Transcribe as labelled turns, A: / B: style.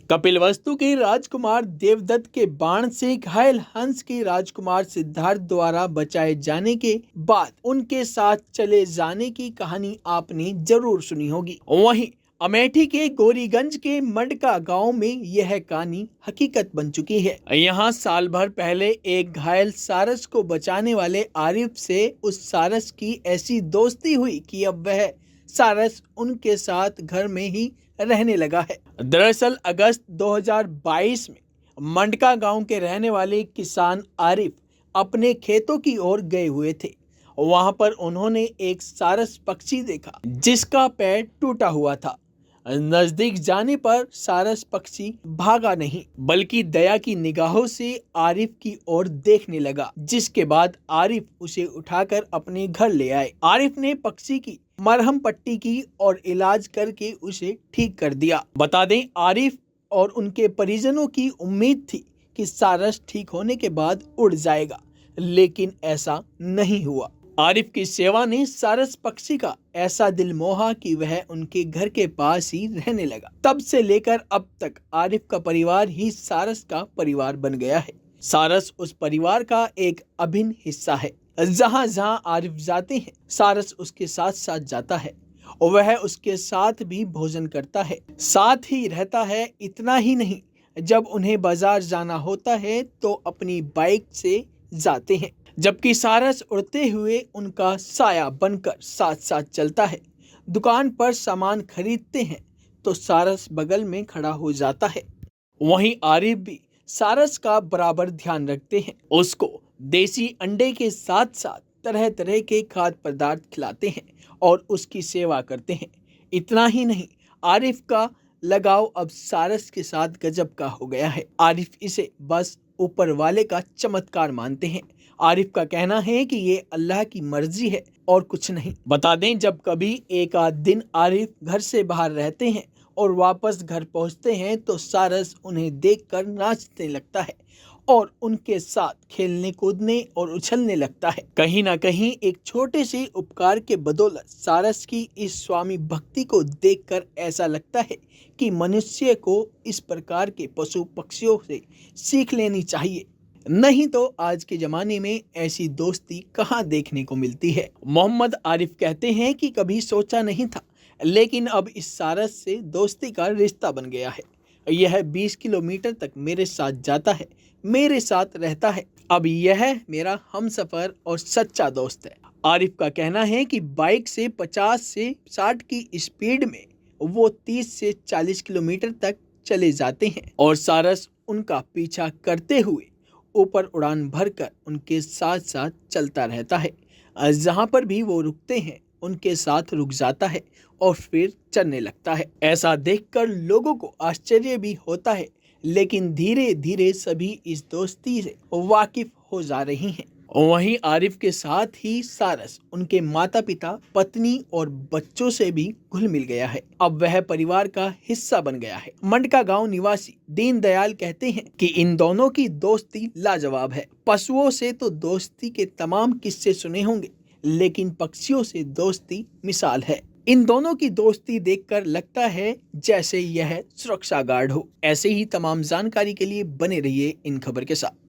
A: कपिलवस्तु के राजकुमार देवदत्त के बाण से घायल हंस के राजकुमार सिद्धार्थ द्वारा बचाए जाने के बाद उनके साथ चले जाने की कहानी आपने जरूर सुनी होगी। वहीं अमेठी के गोरीगंज के मंडका गांव में यह कहानी हकीकत बन चुकी है। यहाँ साल भर पहले एक घायल सारस को बचाने वाले आरिफ से उस सारस की ऐसी दोस्ती हुई कि अब वह सारस उनके साथ घर में ही रहने लगा है। दरअसल अगस्त 2022 में मंडका गांव के रहने वाले किसान आरिफ अपने खेतों की ओर गए हुए थे। वहां पर उन्होंने एक सारस पक्षी देखा जिसका पैर टूटा हुआ था। नजदीक जाने पर सारस पक्षी भागा नहीं बल्कि दया की निगाहों से आरिफ की ओर देखने लगा, जिसके बाद आरिफ उसे उठाकर अपने घर ले आए। आरिफ ने पक्षी की मरहम पट्टी की और इलाज करके उसे ठीक कर दिया। बता दें, आरिफ और उनके परिजनों की उम्मीद थी कि सारस ठीक होने के बाद उड़ जाएगा, लेकिन ऐसा नहीं हुआ। आरिफ की सेवा ने सारस पक्षी का ऐसा दिल मोहा कि वह उनके घर के पास ही रहने लगा। तब से लेकर अब तक आरिफ का परिवार ही सारस का परिवार बन गया है। सारस उस परिवार का एक अभिन्न हिस्सा है। जहां जहां आरिफ जाते हैं, सारस उसके साथ साथ जाता है और वह उसके साथ भी भोजन करता है, साथ ही रहता है। इतना ही नहीं, जब उन्हें बाजार जाना होता है तो अपनी बाइक से जाते हैं, जबकि सारस उड़ते हुए उनका साया बनकर साथ साथ चलता है। दुकान पर सामान खरीदते हैं तो सारस बगल में खड़ा हो जाता है। वहीं आरिफ भी सारस का बराबर ध्यान रखते हैं, उसको देसी अंडे के साथ साथ तरह तरह के खाद्य पदार्थ खिलाते हैं और उसकी सेवा करते हैं। इतना ही नहीं, आरिफ का लगाव अब सारस के साथ गजब का हो गया है। आरिफ इसे बस ऊपर वाले का चमत्कार मानते हैं। आरिफ का कहना है कि ये अल्लाह की मर्जी है और कुछ नहीं। बता दें, जब कभी एक आध दिन आरिफ घर से बाहर रहते हैं और वापस घर पहुंचते हैं तो सारस उन्हें देखकर नाचने लगता है और उनके साथ खेलने कूदने और उछलने लगता है। कहीं ना कहीं एक छोटे से उपकार के बदौलत सारस की इस स्वामी भक्ति को देखकर ऐसा लगता है कि मनुष्य को इस प्रकार के पशु पक्षियों से सीख लेनी चाहिए, नहीं तो आज के जमाने में ऐसी दोस्ती कहाँ देखने को मिलती है। मोहम्मद आरिफ कहते हैं कि कभी सोचा नहीं था, लेकिन अब इस सारस से दोस्ती का रिश्ता बन गया है। यह 20 किलोमीटर तक मेरे साथ जाता है, मेरे साथ रहता है। अब यह मेरा हमसफर और सच्चा दोस्त है। आरिफ का कहना है कि बाइक से 50 से 60 की स्पीड में वो 30 से 40 किलोमीटर तक चले जाते हैं और सारस उनका पीछा करते हुए ऊपर उड़ान भरकर उनके साथ साथ चलता रहता है। जहां पर भी वो रुकते हैं उनके साथ रुक जाता है और फिर चलने लगता है। ऐसा देखकर लोगों को आश्चर्य भी होता है, लेकिन धीरे धीरे सभी इस दोस्ती से वाकिफ हो जा रही हैं। वहीं आरिफ के साथ ही सारस उनके माता पिता, पत्नी और बच्चों से भी घुल मिल गया है। अब वह परिवार का हिस्सा बन गया है। मंडका गांव निवासी दीनदयाल कहते हैं कि इन दोनों की दोस्ती लाजवाब है। पशुओं से तो दोस्ती के तमाम किस्से सुने होंगे, लेकिन पक्षियों से दोस्ती मिसाल है। इन दोनों की दोस्ती देखकर लगता है जैसे यह सुरक्षा गार्ड हो। ऐसे ही तमाम जानकारी के लिए बने रहिए इन खबर के साथ।